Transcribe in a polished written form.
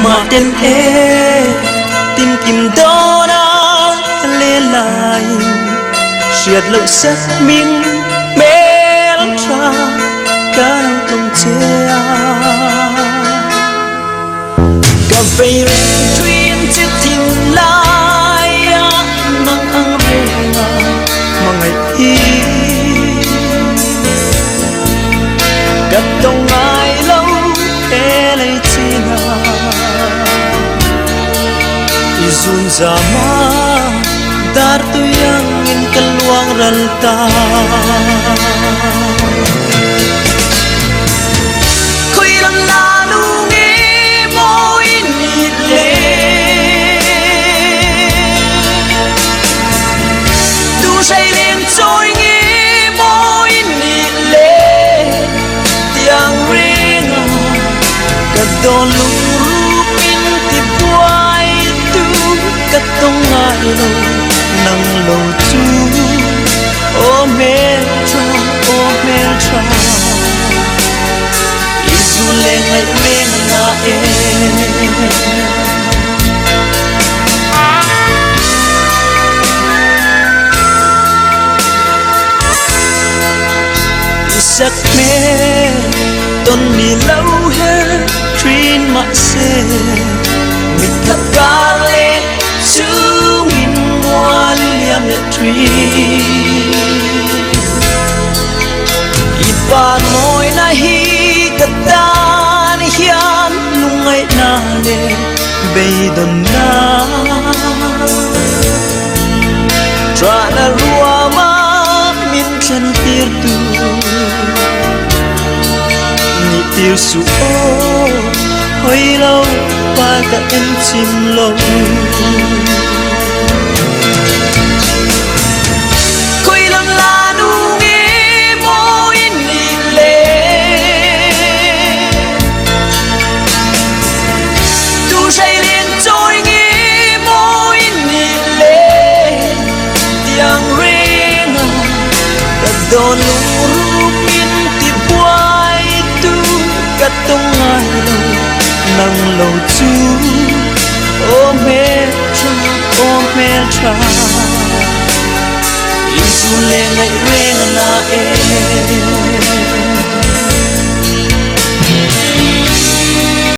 mà tên e tìm kim đó đã lê lại triệt lâu sắc miếng mê ra cả đâu tông che cà phê truyền chiếc thìn lai nắng ăn về mà ngày thi cắt tông ai lâu e lấy chi nào izun zama dar tu yang in keluang ralta koi lam lalu nge mo in le tu say lên trôi nge mo in le tiang ring cả đôi lung pin thì buai tu cả tông ai lâu nang lâu chu ô mel tra isu lên ngày men na e isak me ton mi lâu he train ma se mit thap ga le chu min wa liam le tree ipa noi na hi katan hian lungai na le beidon na tra na ruama min chan tir tu ni tir su o hoi lâu pa ta en chim lâu koi lam la nu nge mo in ni le tu say lên trôi nge mo in ni le tiang ring cả đôi lung min ti buai tu cả tông ai lâu nang lâu chu ô mê tra isu le ngai reng na e